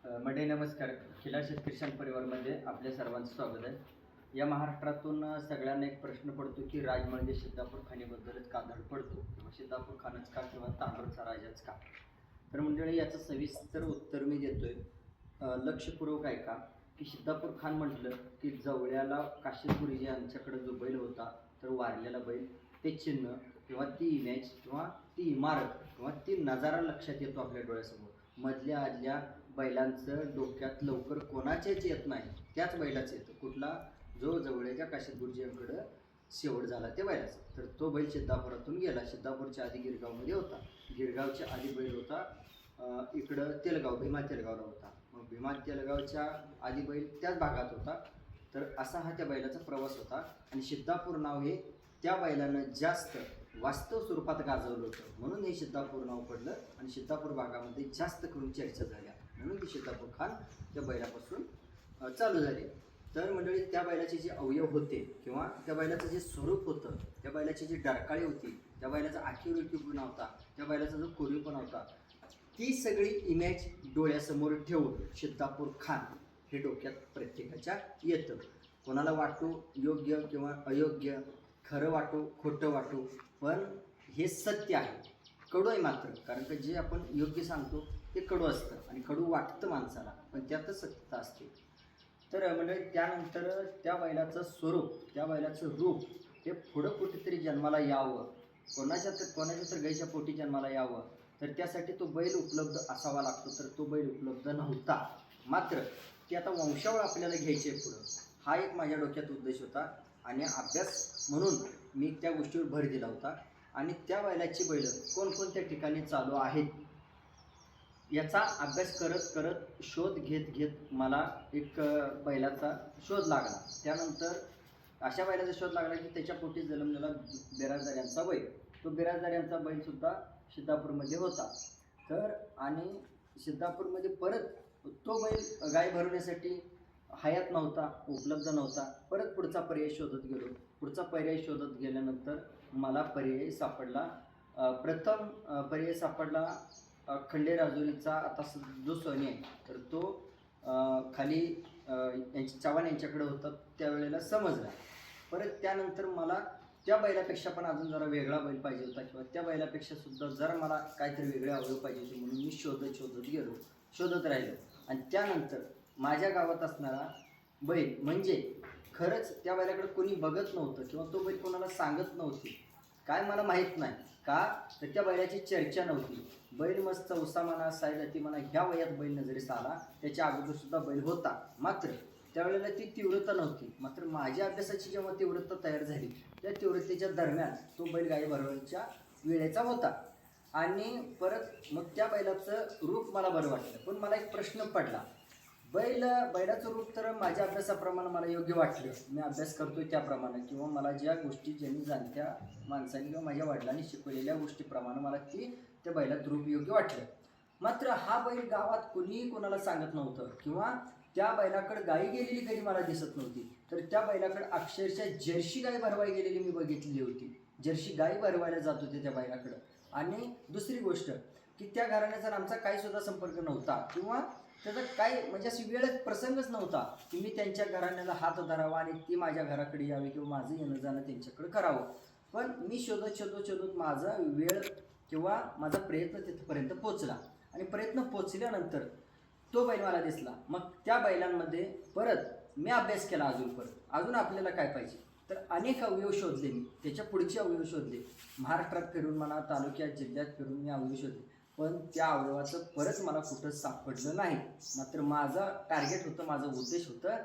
मंडळी नमस्कार. खिला शेतकरी परिवारमध्ये आपल्या सर्वांचं स्वागत आहे. या महाराष्ट्रातून सगळ्यांना एक प्रश्न पडतो की राजमळगे सिद्धापूर खाणीबद्दलच का धडपडतो किंवा सिद्धापूर खानच का किंवा तांडूरचा राजाच का. तर मंडळी याचं सविस्तर उत्तर मी देतोय. लक्षपूर्वक ऐका की सिद्धापूर खान म्हटलं की जवळ्याला काशीपुरी यांच्याकडे जो बैल होता तर वारलेला बैल, ते चिन्ह किंवा ती इमेज किंवा ती इमारत किंवा ती नजारा लक्षात येतो आपल्या डोळ्यासमोर. मधल्या आदल्या बैलांचं डोक्यात लवकर कोणाचेच येत नाही, त्याच बैलाचं येतं. कुठला? जो जवळच्या काशीद गुरुजींकडं शेवट झाला त्या बैलाचा. तर तो बैल सिद्धापुरातून गेला. सिद्धापूरच्या आधी गिरगावमध्ये होता. गिरगावच्या आधी बैल होता इकडं तेलगाव, भीमा तेलगावला होता. मग भीमा तेलगावच्या आधी बैल त्याच भागात होता. तर असा हा त्या बैलाचा प्रवास होता. आणि सिद्धापूर नाव हे त्या बैलानं जास्त वास्तव स्वरूपात गाजवलं होतं, म्हणून हे सिद्धापूर नाव पडलं. आणि सिद्धापूर भागामध्ये जास्त करून चर्चा झाल्या, म्हणून ती सिद्धापूर खान त्या बैलापासून चालू झाली. तर मंडळी त्या बैलाचे जे अवयव होते किंवा त्या बैलाचं जे स्वरूप होतं, त्या बैलाची जी डरकाळी होती, त्या बैलाचा आखीवृत्तीपणा होता, त्या बैलाचा जो कोरीवपणा होता, ती सगळी इमेज डोळ्यासमोर ठेवून सिद्धापूर खान हे डोक्यात प्रत्येकाच्या येतं. कोणाला वाटू योग्य किंवा अयोग्य, खरं वाटू खोटं वाटू, पण हे सत्य आहे. कडू आहे मात्र, कारण का जे आपण योग्य सांगतो ते कडू असतं आणि कडू वाटतं माणसाला, पण त्यातच सत्यता असते. तर म्हणजे त्यानंतर त्या बैलाचं स्वरूप, त्या बैलाचं रूप हे पुढं कुठेतरी जन्माला यावं, कोणाच्या तर गाईच्या पोटी जन्माला यावं, तर त्यासाठी तो बैल उपलब्ध असावा लागतो. तर तो बैल उपलब्ध नव्हता. मात्र ते आता वंशावळ आपल्याला घ्यायची आहे पुढं, हा एक माझ्या डोक्यात उद्देश होता. आणि अभ्यास म्हणून मी त्या गोष्टीवर भर दिला होता. आणि त्या बैलाची बैल कोणकोणत्या ठिकाणी चालू आहेत याचा अभ्यास करत करत शोध घेत घेत मला एक बैलाचा शोध लागला. त्यानंतर अशा बैलाचा शोध लागला की त्याच्या पोटी जन्मलेला बिराजदार यांचा बैल, तो बिराजदार यांचा बैलसुद्धा सिद्धापूरमध्ये होता. तर आणि सिद्धापूरमध्ये परत तो बैल गाय भरवण्यासाठी हयात नव्हता, उपलब्ध नव्हता. परत पुढचा पर्याय शोधत गेलो. पुढचा पर्याय शोधत गेल्यानंतर मला पर्याय सापडला. प्रथम पर्याय सापडला खंडेराजुरीचा आता जो सोनी आहे, तर तो खाली चव्हाण यांच्याकडे होता, त्यावेळेला समजला. परत त्यानंतर मला त्या बैलापेक्षा पण अजून जरा वेगळा बैल पाहिजे होता किंवा त्या बैलापेक्षा सुद्धा जरा मला काहीतरी वेगळे अवयव पाहिजे होते, म्हणून मी शोधत गेलो, शोधत राहिलो. आणि त्यानंतर माझ्या गावात असणारा बैल म्हणजे खरंच त्या बैलाकडे कोणी बघत नव्हतं किंवा तो बैल कोणाला सांगत नव्हती, काय मला माहीत नाही का, तर त्या बैलाची चर्चा नव्हती. बैल मस्त चौसा म्हणा, सायजाती म्हणा, ह्या वयात बैल नजरेस आला. त्याच्या अगोदरसुद्धा बैल होता, मात्र त्यावेळेला ती तीव्रता नव्हती. मात्र माझ्या अभ्यासाची जेव्हा तीव्रता तयार झाली, त्या तीव्रतेच्या दरम्यान तो बैल गाई भरवण्याच्या वेळेचा होता. आणि परत मग त्या बैलाचं रूप मला बरं वाटलं. पण मला एक प्रश्न पडला, बैलाचं रूप तर माझ्या अभ्यासाप्रमाणे मला योग्य वाटलं, मी अभ्यास करतोय त्याप्रमाणे किंवा मला ज्या गोष्टी ज्यांनी जाणत्या माणसांनी किंवा माझ्या वडिलांनी शिकवलेल्या गोष्टीप्रमाणे मला ती त्या बैलात रूप योग्य वाटलं. मात्र हा बैल गावात कोणीही कोणाला सांगत नव्हतं किंवा त्या बैलाकडे गाई गेलेली कधी मला दिसत नव्हती. तर त्या बैलाकडे अक्षरशः जर्सी गाय भरवाई गेलेली मी बघितलेली होती. जर्सी गाई भरवायला जात होते त्या बैलाकडं. आणि दुसरी गोष्ट की त्या घराण्याचा आमचा काही सुद्धा संपर्क नव्हता किंवा त्याचा काय म्हणजे अशी वेळच प्रसंगच नव्हता की मी त्यांच्या घराण्याला हात धरावा आणि ती माझ्या घराकडे यावे किंवा माझं येणं जाणं त्यांच्याकडे करावं. पण मी शोधत माझा वेळ किंवा माझा प्रयत्न तिथपर्यंत पोचला. आणि प्रयत्न पोचल्यानंतर तो बैल मला दिसला. मग त्या बैलांमध्ये परत मी अभ्यास केला. अजून आपल्याला काय पाहिजे, तर अनेक अवयव शोधले मी. त्याच्या पुढचे अवयव शोधले, महाराष्ट्रात फिरून म्हणा, तालुक्यात जिल्ह्यात फिरून मी अवयव शोधले. पण त्या अवयवाचं परत मला कुठं सापडलं नाही. मात्र माझा टार्गेट होतं, माझं उद्देश होतं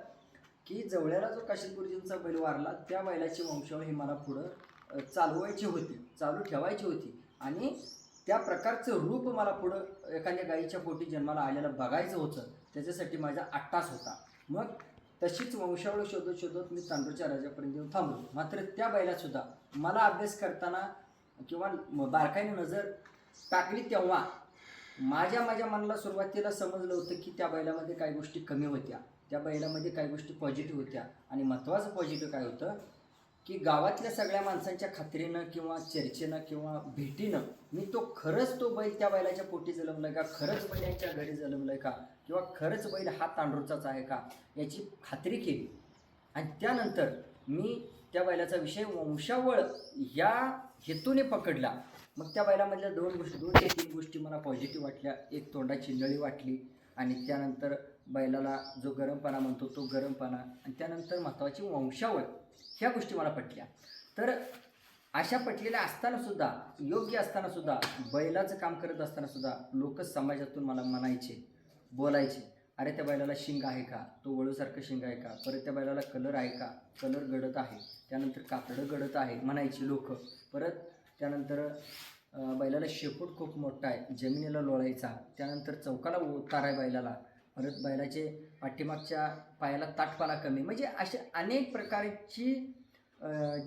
की जवळ्याला जो काशीद गुरुजींचा बैल वारला त्या बैलाची वंशावळ ही मला पुढं चालवायची होती, चालू ठेवायची होती. आणि त्या प्रकारचं रूप मला पुढं एखाद्या गाईच्या पोटी जन्माला आलेलं बघायचं होतं. त्याच्यासाठी माझा अट्टास होता. मग तशीच वंशावळ शोधत मी तांडूरच्या राजापर्यंत येऊन थांबलो. मात्र त्या बैलातसुद्धा मला अभ्यास करताना किंवा बारकाईने नजर टाकली तेव्हा माझ्या मनाला सुरुवातीला समजलं होतं की त्या बैलामध्ये काही गोष्टी कमी होत्या, त्या बैलामध्ये काही गोष्टी पॉझिटिव्ह होत्या. आणि महत्त्वाचं पॉझिटिव्ह काय होतं की गावातल्या सगळ्या माणसांच्या खात्रीनं किंवा चर्चेनं किंवा भेटीनं मी खरंच तो बैल त्या बैलाच्या पोटी जन्मलाय का, खरंच बैल यांच्या घरी जन्मलाय का, किंवा खरंच बैल हा तांडूरचाच आहे का याची खात्री केली. आणि त्यानंतर मी त्या बैलाचा विषय वंशावळ या हेतूने पकडला. मग त्या बैलामधल्या 2 ते 3 गोष्टी मला पॉझिटिव्ह वाटल्या. एक तोंडाची नळी वाटली, आणि त्यानंतर बैलाला जो गरमपणा म्हणतो तो गरमपणा, आणि त्यानंतर महत्त्वाची वंशावळ, ह्या गोष्टी मला पटल्या. तर अशा पटलेल्या असतानासुद्धा, योग्य असतानासुद्धा, बैलाचं काम करत असतानासुद्धा लोक समाजातून मला म्हणायचे, बोलायचे, अरे त्या बैलाला शिंग आहे का, तो वळूसारखं शिंग आहे का, परत त्या बैलाला कलर आहे का, कलर गडत आहे, त्यानंतर कातडं गडत आहे म्हणायची लोक. परत त्यानंतर बैलाला शेपूट खूप मोठा आहे, जमिनीला लोळायचा, त्यानंतर चौकाला उतार आहे बैलाला, परत बैलाचे पाठीमागच्या पायाला ताटपाला कमी, म्हणजे अशा अनेक प्रकारची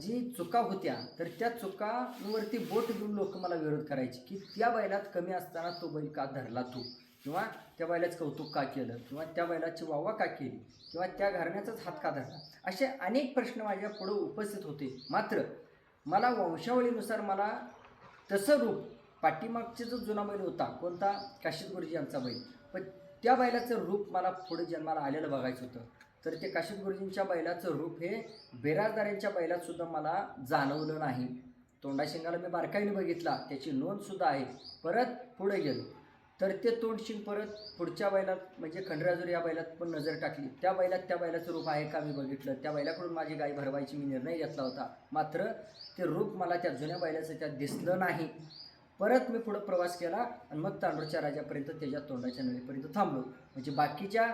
जी चुका होत्या, तर त्या चुकांवरती बोट घेऊन लोक मला विरोध करायचे की त्या बैलात कमी असताना तो बैल का धरला तू, किंवा त्या बैलाचं कौतुक का केलं, किंवा त्या बैलाची वावा का केली, किंवा त्या घराण्याचाच हात का धरला. असे अनेक प्रश्न माझ्या पुढं उपस्थित होते. मात्र मला वंशावळीनुसार मला तसं रूप, पाठीमागचा जो जुना बैल होता कोणता, काशीद गुरुजी यांचा बैल, पण त्या बैलाचं रूप मला पुढे जन्माला आलेलं बघायचं होतं. तर ते काशीद गुरुजींच्या बैलाचं रूप हे बिराजदारांच्या बैलातसुद्धा मला जाणवलं नाही. तोंडाशिंगाला मी बारकाईने बघितला, त्याची नोंदसुद्धा आहे. परत पुढे गेलो तर ते तोंडशिंग परत पुढच्या बैलात म्हणजे खंडराजूर या बैलात पण नजर टाकली. त्या बैलाचं रूप आहे का मी बघितलं. त्या बैलाकडून माझी गाय भरवायची मी निर्णय घेतला होता. मात्र ते रूप मला त्या जुन्या बैलाचं त्यात दिसलं नाही. परत मी पुढं प्रवास केला आणि मग तांडूरच्या राजापर्यंत, त्याच्या तोंडाच्या नळीपर्यंत थांबलो. म्हणजे बाकीच्या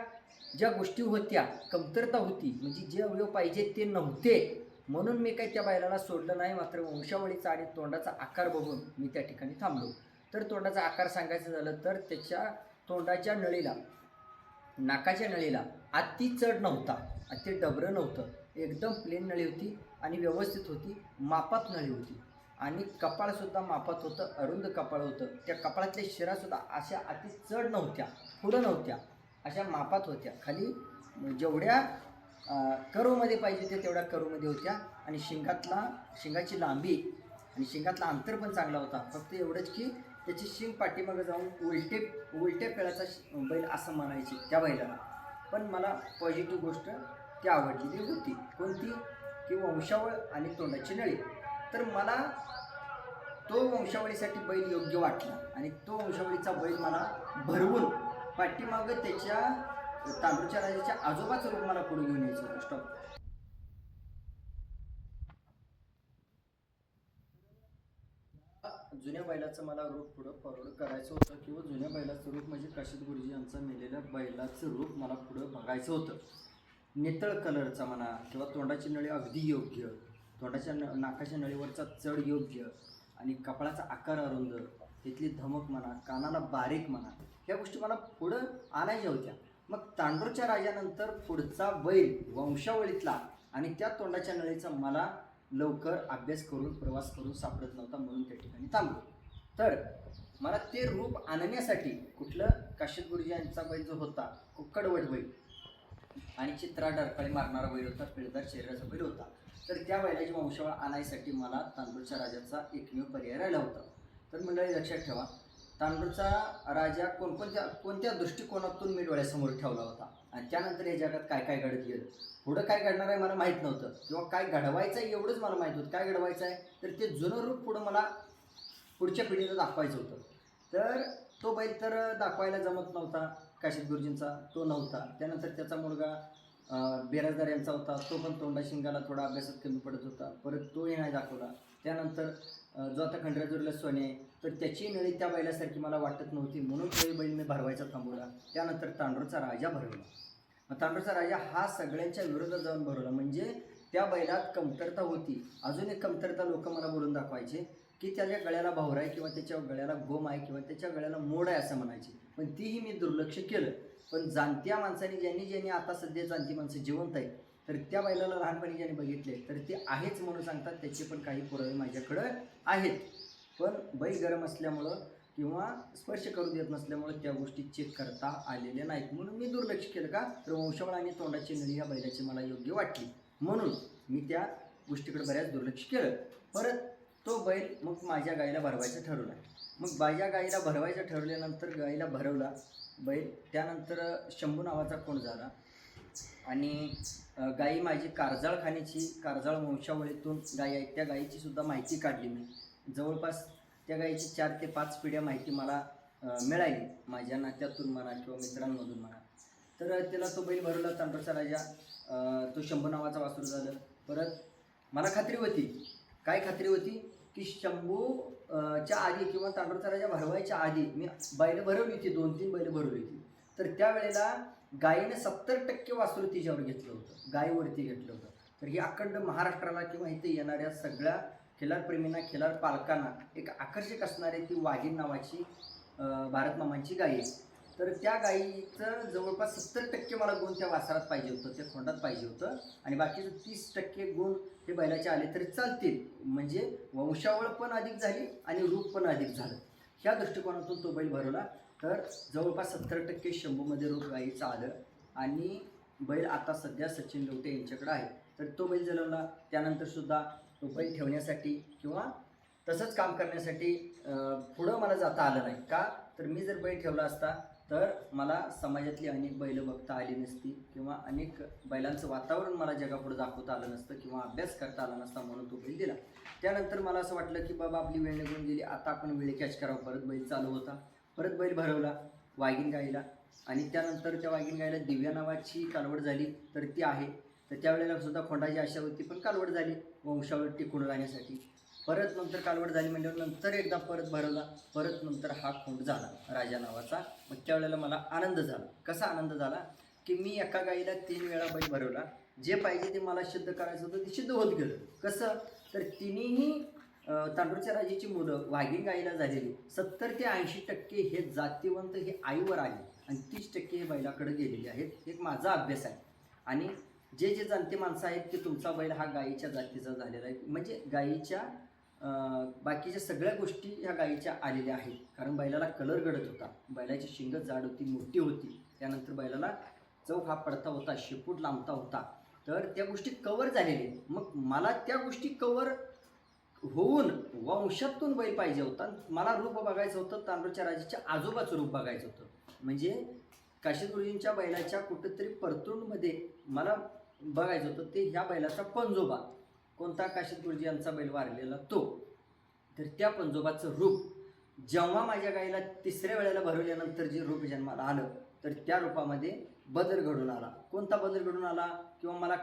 ज्या गोष्टी होत्या, कमतरता होती, म्हणजे जे अवयव पाहिजे ते नव्हते, म्हणून मी काही त्या बैलाला सोडलं नाही. मात्र वंशावळीचा आणि तोंडाचा आकार बघून मी त्या ठिकाणी थांबलो. तर तोंडाचा आकार सांगायचं झालं तर त्याच्या तोंडाच्या नळीला, नाकाच्या नळीला अति चढ नव्हता, अति डबरं नव्हतं, एकदम प्लेन नळी होती आणि व्यवस्थित होती, मापात नळी होती. आणि कपाळसुद्धा मापात होतं, अरुंद कपाळ होतं. त्या कपाळातल्या शिरासुद्धा अशा अति चढ नव्हत्या, पुढं नव्हत्या, अशा मापात होत्या. खाली जेवढ्या कर्वमध्ये पाहिजे ते तेवढ्या कर्वमध्ये होत्या. आणि शिंगाची लांबी आणि शिंगातला अंतर पण चांगला होता. फक्त एवढंच की त्याची शिंग पाठीमागं जाऊन उलट्या पेळाचा बैल असं म्हणायचे त्या बैलाला. पण मला पॉझिटिव्ह गोष्ट ती आवडलेली होती. कोणती, की वंशावळ आणि तोंडाची नळी. तर मला तो वंशावळीसाठी बैल योग्य वाटला आणि तो वंशावळीचा बैल मला भरवून पाठीमागं त्याच्या तांडूरच्या राजाच्या आजोबाचं रूप मला पुढे घेऊन यायचं होतं. स्टॉप. जुन्या बैलाचं मला रूप पुढं फॉरवर्ड करायचं होतं, किंवा जुन्या बैलाचं रूप म्हणजे काशीद गुरुजी यांचं मेलेल्या बैलाचं रूप मला पुढं बघायचं होतं. नितळ कलरचा म्हणा, किंवा तोंडाची नळी अगदी योग्य, तोंडाच्या नाकाच्या नळीवरचा चढ योग्य, आणि कपाळाचा आकार अरुंद, तिथली धमक म्हणा, कानाला बारीक म्हणा, ह्या गोष्टी मला पुढं आणायच्या होत्या. मग तांडूरच्या राजानंतर पुढचा बैल वंशावळीतला आणि त्या तोंडाच्या नळीचा मला लवकर अभ्यास करून प्रवास करून सापडत नव्हता, म्हणून त्या ठिकाणी थांबलो. तर मला ते रूप आणण्यासाठी कुठलं, काशीद गुरुजी यांचा बैल जो होता कडवट बैल आणि चित्रा डरकाळी मारणारा बैल होता, पिळदार शरीराचा बैल होता. तर त्या बैलाची वंशावळ आणायसाठी मला तांडूरच्या राजाचा एकमेव पर्याय राहिला होता. तर मंडळी लक्षात ठेवा, तांडूरचा राजा कोणत्या दृष्टिकोनातून मी डोळ्यासमोर ठेवला होता, आणि त्यानंतर या जगात काय काय घडत गेलं, पुढं काय घडणार आहे मला माहीत नव्हतं, किंवा काय घडवायचं आहे एवढंच मला माहीत होतं. काय घडवायचं आहे तर ते जुनं रूप पुढं मला पुढच्या पिढीला दाखवायचं होतं. तर तो बैल तर दाखवायला जमत नव्हता काशीद गुरुजींचा, तो नव्हता. त्यानंतर त्याचा मुलगा बिराजदार यांचा होता, तो पण तोंडा शिंगाला थोडा अभ्यासात कमी पडत होता, परत तोही नाही दाखवला. त्यानंतर जो आता खंडराजूरला सोने, तर त्याची नळी त्या बैलासारखी मला वाटत नव्हती, म्हणून तोही बैल मी भरवायचा थांबवला. त्यानंतर तांडूरचा राजा भरवला. मग तांडूरचा राजा हा सगळ्यांच्या विरोधात जाऊन भरवला. म्हणजे त्या बैलात कमतरता होती, अजून एक कमतरता लोक मला बोलून दाखवायचे की त्याच्या गळ्याला भावर आहे, किंवा त्याच्या गळ्याला गोम आहे, किंवा त्याच्या गळ्याला मोड आहे असं म्हणायचे. पण तीही मी दुर्लक्ष केलं. पण जाणत्या माणसाने, ज्यांनी आता सध्या जाणती माणसं जिवंत आहेत, तर त्या बैलाला लहानपणी ज्यांनी बघितले तर ते आहेच म्हणून सांगतात. त्याचे पण काही पुरावे माझ्याकडं आहेत. पण बैल गरम असल्यामुळं किंवा स्पर्श करू देत नसल्यामुळे त्या गोष्टी चेक करता आलेल्या नाहीत, म्हणून मी दुर्लक्ष केलं. का तर वंशावळ आणि तोंडाची नळी ह्या बैलाची मला योग्य वाटली, म्हणून मी त्या गोष्टीकडे बऱ्याच दुर्लक्ष केलं. परत तो बैल मग माझ्या गाईला भरवायचं ठरवलं. मग माझ्या गाईला भरवायचं ठरवल्यानंतर गाईला भरवला बैल. त्यानंतर शंभू नावाचा कोण झाला आणि गाई माझी कारजाळ वंशावळीतून गाई आहेत. त्या गाईची सुद्धा माहिती काढली मी. जवळपास त्या गाईची 4 ते 5 पिढ्या माहिती मला मिळाली माझ्या नात्यातून म्हणा किंवा मित्रांमधून म्हणा. तर त्याला तो बैल भरवला तांडूरचा राजा. तो शंभू नावाचा वासरू झालं. परत मला खात्री होती, काय खात्री होती की शंभूच्या आधी किंवा तांडूरचा राजा भरवायच्या आधी मी बैलं भरवली होती, 2-3 बैलं भरवली होती. तर त्यावेळेला गायीने 70% वासरू तिच्यावर घेतलं होतं, गायीवरती घेतलं होतं. तर ही अखंड महाराष्ट्राला किंवा इथे येणाऱ्या सगळ्या खिलारप्रेमींना, खिलार पालकांना एक आकर्षक असणारी ती वाघीण नावाची भारत मामांची गाई आहे. तर त्या गाईचं जवळपास 70% मला गुण त्या वासरात पाहिजे होतं, त्या खोंडात पाहिजे होतं. आणि बाकीचं 30% गुण हे बैलाचे आले तरी चालतील. म्हणजे वंशावळ पण अधिक झाली आणि रूप पण अधिक झालं. ह्या दृष्टिकोनातून तो बैल भरवला. तर जवळपास 70% शंभूमध्ये रूप गाईचं आलं आणि बैल आता सध्या सचिन लवटे यांच्याकडे आहे. तर तो बैल जन्मला. त्यानंतरसुद्धा तो बैल ठेवण्यासाठी किंवा तसंच काम करण्यासाठी पुढं मला जाता आलं नाही. का तर मी जर बैल ठेवला असता तर मला समाजातली अनेक बैलं बघता आली नसती किंवा अनेक बैलांचं वातावरण मला जगापुढे दाखवता आलं नसतं किंवा अभ्यास करता आला नसता, म्हणून तो बैल दिला. त्यानंतर मला असं वाटलं की बाबा आपली वेळ निघून गेली, आता आपण वेळ कॅच करावं. परत बैल चालू होता. परत बैल भरवला वाघीण गाईला आणि त्यानंतर त्या वाघीण गाईला दिव्या नावाची कालवड झाली. तर ती आहे. तर त्यावेळेला सुद्धा खोंडाची आशा होती, पण कालवड झाली वंशावळ टिकून राहण्यासाठी. परत नंतर कालवड झाली म्हणजे नंतर एकदा परत भरवला. परत नंतर हा खोंड झाला राजा नावाचा. मग त्यावेळेला मला आनंद झाला. कसा आनंद झाला की मी एका गाईला 3 वेळा बैल भरवला. जे पाहिजे ते मला सिद्ध करायचं होतं ते सिद्ध होत गेलं. कसं तर तिन्ही तांडूरच्या राजाची मुलं वाघीण गाईला झालेली 70 ते 80% हे जातीवंत हे आईवर आले आणि 30% हे बैलाकडे गेलेले आहेत. एक माझा अभ्यास आहे. आणि जे जे जाणते माणसं आहेत की तुमचा बैल हा गाईच्या जातीचा झालेला आहे, म्हणजे गाईच्या बाकीच्या सगळ्या गोष्टी ह्या गाईच्या आलेल्या आहेत. कारण बैलाला कलर गडत होता, बैलाची शिंग जाड होती, मोठी होती. त्यानंतर बैलाला चौक हा पडता होता, शेपूट लांबता होता. तर त्या गोष्टी कवर झालेल्या आहेत. मग मला त्या गोष्टी कवर होऊन वंशातून बैल पाहिजे होता. मला रूप बघायचं होतं तांडूरच्या राजाच्या आजोबाचं रूप बघायचं होतं. म्हणजे काशीद गुरुजींच्या बैलाच्या कुठंतरी परतूरमध्ये मला बघायचं होतं ते ह्या बैलाचा पंजोबा. कोणता काशीद गुरुजी यांचा बैल वारलेला तो. तर त्या पंजोबाचं रूप जेव्हा माझ्या गाईला 3ऱ्या वेळेला भरवल्यानंतर जे रूप जन्माला आलं तर त्या रूपामध्ये बदल घडून आला. कोणता बदल घडून आला किंवा मला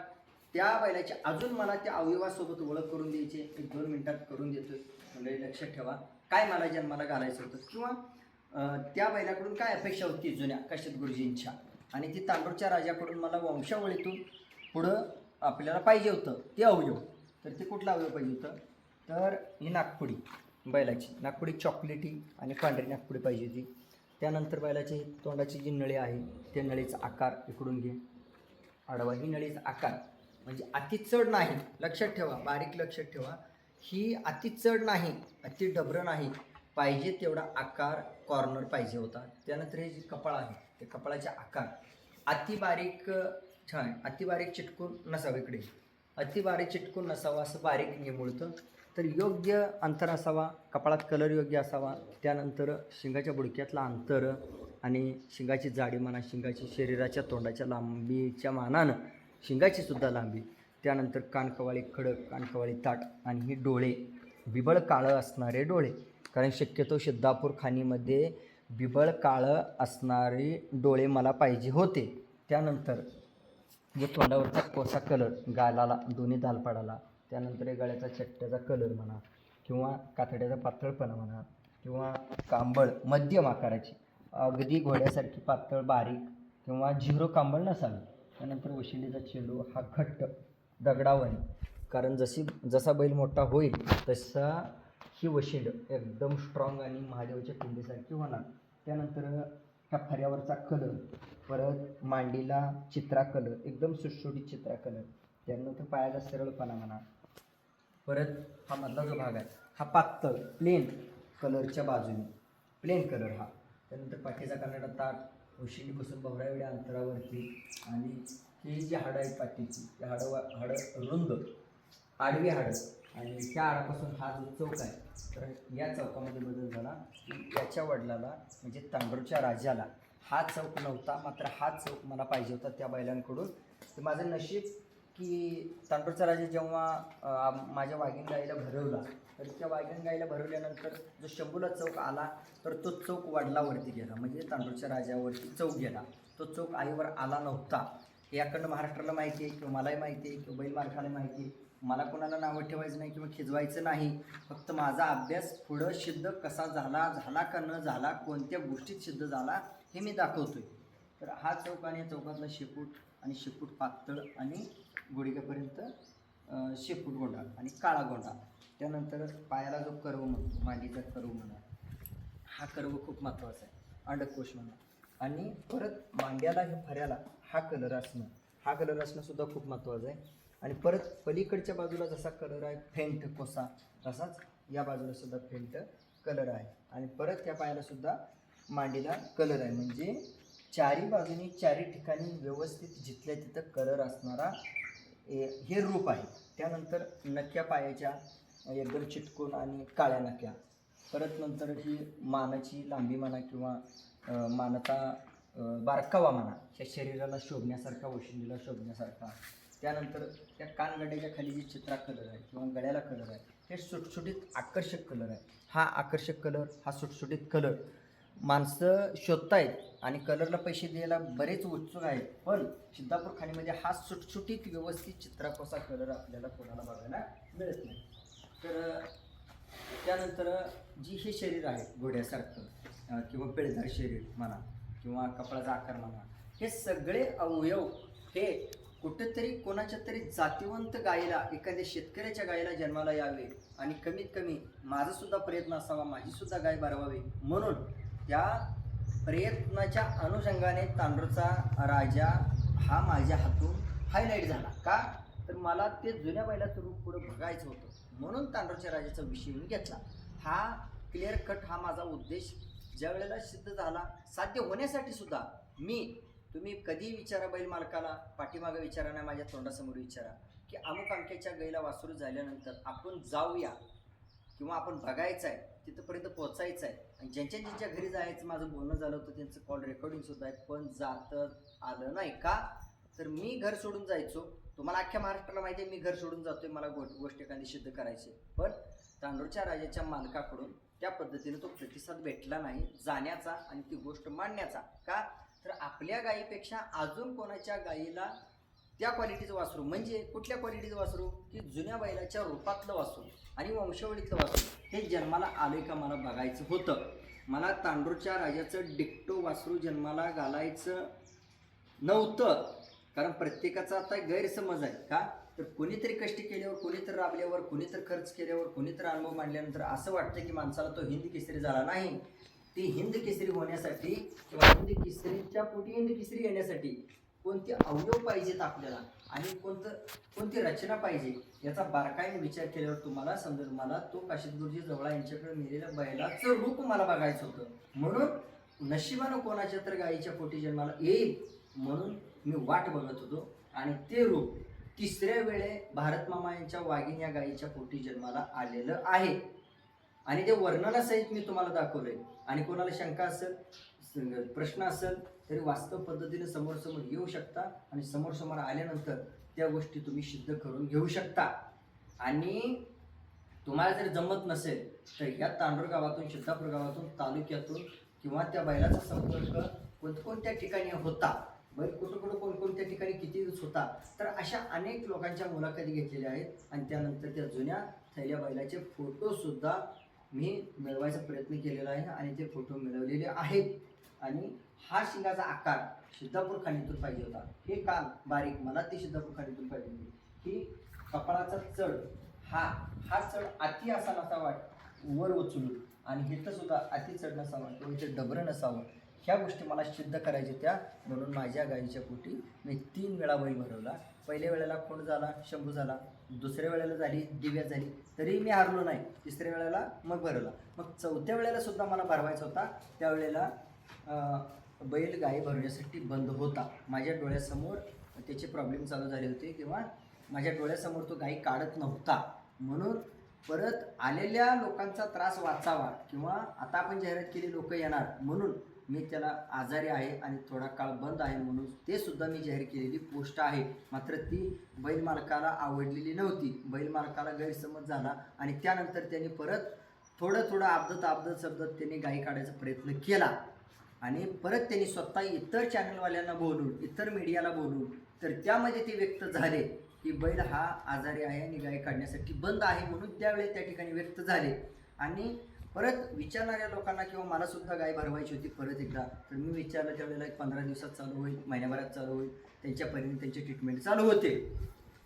त्या बैलाची अजून मला त्या अवयवासोबत ओळख करून द्यायची. 1-2 मिनिटात करून देतोय. म्हणजे लक्षात ठेवा काय मला जन्माला घालायचं होतं किंवा त्या बैलाकडून काय अपेक्षा होती जुन्या काशीद गुरुजींच्या आणि ती तांडूरच्या राजाकडून मला वंशावळीतून पुढं आपल्याला पाहिजे होतं ते अवयव. तर ते कुठलं अवयव पाहिजे होतं तर ही नागपुडी, बैलाची नागपुडी चॉकलेटी आणि पांढरी नागपुडी पाहिजे होती. त्यानंतर बैलाची तोंडाची जी नळी आहे त्या नळीचा आकार इकडून घे आडवा. ही नळीचा आकार म्हणजे अति चढ नाही, लक्षात ठेवा, बारीक लक्षात ठेवा. ही अति चढ नाही, अति डबरं नाही, पाहिजे तेवढा आकार कॉर्नर पाहिजे होता. त्यानंतर हे जे कपाळ आहे ते कपाळाचे आकार अति बारीक छान, अति बारीक चिटकून नसावं, इकडे अति बारीक चिटकून नसावा, असं बारीक निमुळतं. तर योग्य अंतर असावा, कपाळात कलर योग्य असावा. त्यानंतर शिंगाच्या बुडक्यातला अंतर आणि शिंगाची जाडी म्हणा, शिंगाची शरीराच्या तोंडाच्या लांबीच्या मानानं शिंगाची सुद्धा लांबी. त्यानंतर कानकवाळी खडक, कानकवाळी ताट आणि ही डोळे बिबळ काळं असणारे डोळे. कारण शक्यतो सिद्धापूर खाणीमध्ये बिबळ काळं असणारे डोळे मला पाहिजे होते. त्यानंतर जे तोंडावरचा कोसा कलर, गालाला दोन्ही दालपाडाला, त्यानंतर गळ्याचा चट्ट्याचा कलर म्हणा किंवा कातड्याचा पातळपणा म्हणा किंवा कांबळ मध्यम आकाराची, अगदी घोड्यासारखी पातळ बारीक किंवा झिरो कांबळ नसावी. त्यानंतर वशिंडीचा चेंडू हा घट्ट दगडावानी, कारण जसा बैल मोठा होईल तसा ही वशिंड एकदम स्ट्रॉंग आणि महादेवाच्या पिंडीसारखी होणार. त्यानंतर ह्या फऱ्यावरचा कलर, परत मांडीला चित्रा कलर, एकदम सुटसुटीत चित्रा कलर. त्यानंतर पायाचा सरळपणा म्हणा. परत हा मधला जो भाग आहे हा पातळ प्लेन कलरच्या बाजूने, प्लेन कलर हा. त्यानंतर पाठीचा कानडा ताट, वशिंडीपासून बवरा एवढ्या अंतरावरती आणि ही जी हाडं आहेत पाठीची, त्या हाडं रुंद आडवी हाडं आणि त्या आडापासून हा जो चौक आहे तर या चौकामध्ये बदल झाला की याच्या वडिलाला म्हणजे तांडूरच्या राजाला हा चौक नव्हता, मात्र हा चौक मला पाहिजे होता त्या बैलांकडून. तर माझं नशीब की तांडूरचा राजा जेव्हा माझ्या वाघीण गाईला भरवला तर त्या वाघीण गाईला भरवल्यानंतर जो शंभूला चौक आला तर तो चौक वडिलावरती गेला, म्हणजे तांडूरच्या राजावरती चौक गेला. तो चौक आईवर आला नव्हता. हे अखंड महाराष्ट्राला माहिती आहे किंवा मलाही माहिती आहे किंवा बैल मालकाला माहिती आहे. मला कोणाला नावं ठेवायचं नाही किंवा खिजवायचं नाही. फक्त माझा अभ्यास पुढं सिद्ध कसा झाला का न झाला, कोणत्या गोष्टीत सिद्ध झाला हे मी दाखवतोय. तर हा चौक आणि या चौकातला शेपूट आणि शेपूट पातळ आणि गुडघ्यापर्यंत शेपूट गोंडा आणि काळा गोंडा. त्यानंतर पायाला जो कर्व म्हणतो, मांडीचा कर्व म्हणा, हा कर्व खूप महत्त्वाचा आहे, अंडकोश म्हणा. आणि परत मांड्याला हे फऱ्याला हा कलर असणं सुद्धा खूप महत्त्वाचं आहे. आणि परत पलीकडच्या बाजूला जसा कलर आहे फेंट कोसा, तसाच या बाजूला सुद्धा फेंट कलर आहे. आणि परत त्या पायाला सुद्धा मांडीला कलर आहे, म्हणजे चारी बाजूनी चारी ठिकाणी व्यवस्थित जिथल्या तिथं कलर असणारा हे रूप आहे. त्यानंतर नक्या पायाच्या एकदम चिटकून आणि काळ्या नक्या. परत नंतर ही मानाची लांबी म्हणा किंवा मानाचा बारकावा म्हणा, ह्या शरीराला शोभण्यासारखा, वशिंडीला शोभण्यासारखा. त्यानंतर त्या कानगड्याच्या खाली जे चित्रा कलर आहे किंवा गळ्याला कलर आहे हे सुटसुटीत आकर्षक कलर आहे. हा आकर्षक कलर, हा सुटसुटीत कलर माणसं शोधतायत आणि कलरला पैसे द्यायला बरेच उत्सुक आहेत, पण सिद्धापूर खाणीमध्ये हा सुटसुटीत व्यवस्थित चित्राकोसा कलर आपल्याला कोणाला बघायला मिळत नाही. तर त्यानंतर जी हे शरीर आहे घोड्यासारखं किंवा पिळदार शरीर म्हणा किंवा कपडाचा आकार म्हणा, हे सगळे अवयव हे कुठेतरी कोणाच्या तरी जातिवंत गायीला, एखाद्या शेतकऱ्याच्या गायीला जन्माला यावे आणि कमीत कमी माझासुद्धा प्रयत्न असावा, माझीसुद्धा गाय भरवावी, म्हणून त्या प्रयत्नाच्या अनुषंगाने तांडूरचा राजा हा माझ्या हातून हायलाईट झाला. का तर मला ते जुन्या बैलाचं रूप पुढं बघायचं होतं, म्हणून तांडूरच्या राजाचा विषय मी घेतला. हा क्लिअर कट हा माझा उद्देश ज्या वेळेला सिद्ध झाला, साध्य होण्यासाठी सुद्धा तुम्ही कधी विचारा बैल मालकाला, पाठीमागं विचारा नाही माझ्या तोंडासमोर विचारा की अमुक अमक्याच्या गाईला वासरू झाल्यानंतर आपण जाऊया किंवा आपण बघायचं आहे, तिथंपर्यंत पोहोचायचं आहे. आणि ज्यांच्या घरी जायचं माझं बोलणं झालं होतं, त्यांचं कॉल रेकॉर्डिंगसुद्धा आहे, पण जातं आलं नाही. का तर मी घर सोडून जायचो. तुम्हाला अख्ख्या महाराष्ट्राला माहिती आहे मी घर सोडून जातोय, मला गोष्ट एखादी सिद्ध करायची, पण तांडूरच्या राजाच्या मालकाकडून त्या पद्धतीने तो प्रतिसाद भेटला नाही जाण्याचा आणि ती गोष्ट मांडण्याचा. का तर आपल्या गायीपेक्षा अजून कोणाच्या गायीला त्या क्वालिटीचं वासरू, म्हणजे कुठल्या क्वालिटीचं वासरू की जुन्या बैलाच्या रूपातलं वासरू आणि वंशावळीतलं वासरू हे जन्माला आले का मला बघायचं होतं. मला तांडूरच्या राजाचं डिक्टो वासरू जन्माला घालायचं नव्हतं, कारण प्रत्येकाचा आता गैरसमज आहे. का तर कोणीतरी कष्ट केल्यावर, कोणीतरी राबल्यावर, कोणीतरी खर्च केल्यावर, कोणीतरी अनुभव मांडल्यानंतर असं वाटतं की माणसाला तो हिंद केसरी झाला नाही. ती हिंद केसरी होण्यासाठी किंवा हिंद केसरीच्या पोटी हिंद केसरी येण्यासाठी कोणते अवयव पाहिजेत आपल्याला आणि कोणती रचना पाहिजे याचा बारकाईने विचार केल्यावर तुम्हाला समजेल. मला तो काशीद गुरुजी जवळ यांच्याकडे नेलेल्या बैलाचं रूप मला बघायचं होतं, म्हणून नशिबानं कोणाच्या तर गायीच्या पोटी जन्माला येईल म्हणून मी वाट बघत होतो. आणि ते रूप तिसऱ्या वेळे भारत मामा यांच्या वाघीण या गायीच्या पोटी जन्माला आलेलं आहे आणि ते वर्णनासहित मी तुम्हाला दाखवलंय. आणि कोणाला शंका असेल, प्रश्न असेल तरी वास्तव पद्धतीने समोर येऊ शकता आणि समोर आल्यानंतर त्या गोष्टी तुम्ही सिद्ध करून घेऊ शकता. आणि तुम्हाला जर जमत नसेल तर या तांडूर गावातून, सिद्धापूर गावातून, तालुक्यातून किंवा त्या बैलाचा संपर्क कोणत्या ठिकाणी होता, बैल कुठं कोणत्या ठिकाणी किती दिवस होता, तर अशा अनेक लोकांच्या मुलाखती घेतलेल्या आहेत. आणि त्यानंतर त्या जुन्या थैल्या बैलाचे फोटोसुद्धा मी मिळवायचा प्रयत्न केलेला आहे आणि ते फोटो मिळवलेले आहेत. आणि हा शिंगाचा आकार सिद्धापूर खाणीतून पाहिजे होता, हे कान बारीक मला ते सिद्धापूर खाणीतून पाहिजे होती. ही कपाळाचा चढ हा चढ अति असा नसावा वर उचलून, आणि इथं सुद्धा अति चढ नसावा किंवा इथे डबरं नसावं, ह्या गोष्टी मला सिद्ध करायच्या त्या. म्हणून माझ्या गायीच्या पोटी मी 3 वेळा बैल भरवला. पहिल्या वेळेला खोंड झाला, शंभू झाला, दुसऱ्या वेळेला झाली दिव्या झाली, तरी मी हारलो नाही. तिसऱ्या वेळेला मग भरवला. मग चौथ्या वेळेला सुद्धा मला भरवायचा होता. त्यावेळेला बैल गाई भरण्यासाठी बंद होता. माझ्या डोळ्यासमोर त्याचे प्रॉब्लेम चालू झाले होते किंवा माझ्या डोळ्यासमोर तो गाई काढत नव्हता. म्हणून परत आलेल्या लोकांचा त्रास वाचावा किंवा आता आपण जाहिरात केली लोक येणार म्हणून मी त्याला आजारी आहे आणि थोडा काळ बंद आहे म्हणून ते सुद्धा मी जाहीर केलेली पोस्ट आहे. मात्र ती बैल मालकाला आवडलेली नव्हती. बैल मालकाला गैरसमज झाला आणि त्यानंतर त्यांनी परत थोडं आपदत शब्दात त्यांनी गाई काढायचा प्रयत्न केला आणि परत त्यांनी स्वतः इतर चॅनलवाल्यांना बोलून इतर मीडियाला बोलून तर त्यामध्ये ते व्यक्त झाले की बैल हा आजारी आहे आणि गाय काढण्यासाठी बंद आहे म्हणून त्यावेळी त्या ठिकाणी व्यक्त झाले. आणि परत विचारणाऱ्या लोकांना किंवा मला सुद्धा गाय भरवायची होती परत एकदा, तर मी विचारलं त्यावेळेला एक 15 दिवसात चालू होईल, महिन्याभरात चालू होईल, त्यांच्या परीने त्यांची ट्रीटमेंट चालू होते.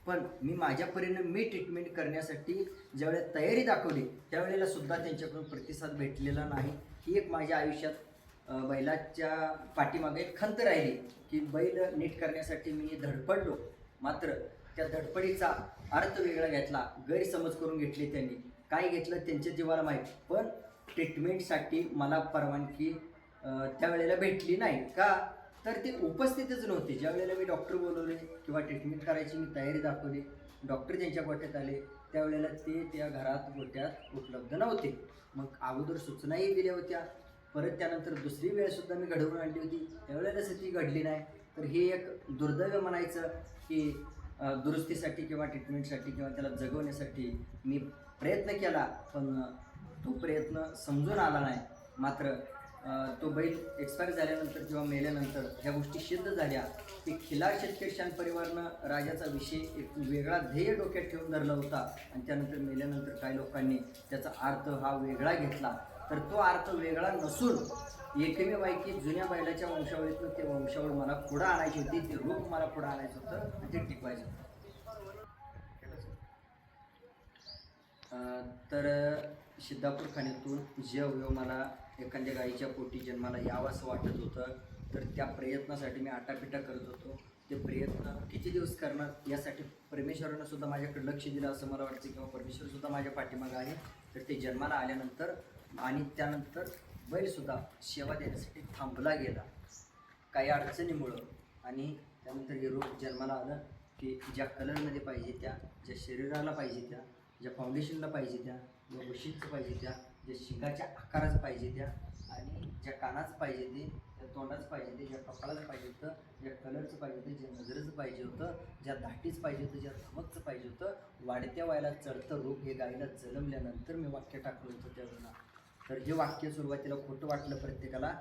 पण मी माझ्या परीने मी ट्रीटमेंट करण्यासाठी ज्यावेळेला तयारी दाखवली त्यावेळेला सुद्धा त्यांच्याकडून प्रतिसाद भेटलेला नाही. ही एक माझ्या आयुष्यात बैलाच्या पाठीमागे एक खंत राहिली की बैल नीट करण्यासाठी मी धडपडलो. मात्र त्या धडपडीचा अर्थ वेगळा घेतला, गैरसमज करून घेतले त्यांनी. काय घेतलं त्यांच्या जीवाला माहीत. पण ट्रीटमेंटसाठी मला परवानगी त्यावेळेला भेटली नाही का, तर ते उपस्थितच नव्हते. ज्या वेळेला मी डॉक्टर बोलवले किंवा ट्रीटमेंट करायची मी तयारी दाखवली, डॉक्टर त्यांच्या गोठ्यात आले त्यावेळेला ते त्या घरात गोठ्यात उपलब्ध नव्हते. मग अगोदर सूचनाही दिल्या होत्या. परत त्यानंतर दुसरी वेळसुद्धा मी घडवून आणली होती, त्यावेळेला ती घडली नाही. तर हे एक दुर्दैव म्हणायचं की दुरुस्तीसाठी किंवा ट्रीटमेंटसाठी किंवा त्याला जगवण्यासाठी मी प्रयत्न केला पण तो प्रयत्न समजून आला नाही. मात्र तो बैल एक्सपायर झाल्यानंतर किंवा मेल्यानंतर ह्या गोष्टी सिद्ध झाल्या की खिलार शेतकरी शान परिवारनं राजाचा विषय एक वेगळा ध्येय डोक्यात ठेवून धरला होता आणि त्यानंतर मेल्यानंतर काही लोकांनी त्याचा अर्थ हा वेगळा घेतला. तर तो अर्थ वेगळा नसून एकमेव आहे की जुन्या बैलाच्या वंशावळीतून ते वंशावळ मला पुढं आणायची होती, ते रूप मला पुढं आणायचं होतं आणि ते टिकवायचं होतं. तर सिद्धापूर खाणीतून जे अवयव मला एखाद्या गाईच्या पोटी जन्माला यावं असं वाटत होतं, तर त्या प्रयत्नासाठी मी आटापिटा करत होतो. ते प्रयत्न किती दिवस करणार यासाठी परमेश्वरानं सुद्धा माझ्याकडे लक्ष दिलं असं मला वाटतं किंवा परमेश्वरसुद्धा माझ्या पाठीमागं आहे. तर ते जन्माला आल्यानंतर आणि त्यानंतर बैलसुद्धा सेवा देण्यासाठी थांबला गेला काही अडचणीमुळं. आणि त्यानंतर हे रोग जन्माला आलं की ज्या कलरमध्ये पाहिजे त्या, ज्या शरीराला पाहिजे त्या, ज्या फाउंडेशनला पाहिजे त्या, ज्या वशीचं पाहिजे त्या, ज्या शिंगाच्या आकाराचं पाहिजे त्या आणि ज्या कानाचं पाहिजे ते, ज्या तोंडाचं पाहिजे ते, ज्या कपाळाचं पाहिजे होतं, ज्या कलरचं पाहिजे होतं, ज्या नजरेचं पाहिजे होतं, ज्या धाटीचं पाहिजे होतं, ज्या धमकचं पाहिजे होतं, वाढत्या वयाला चढतं रोग हे गाईला जन्मल्यानंतर मी वाक्य टाकलं होतं त्यावेळेला. तर हे वाक्य सुरुवातीला खोटं वाटलं प्रत्येकाला.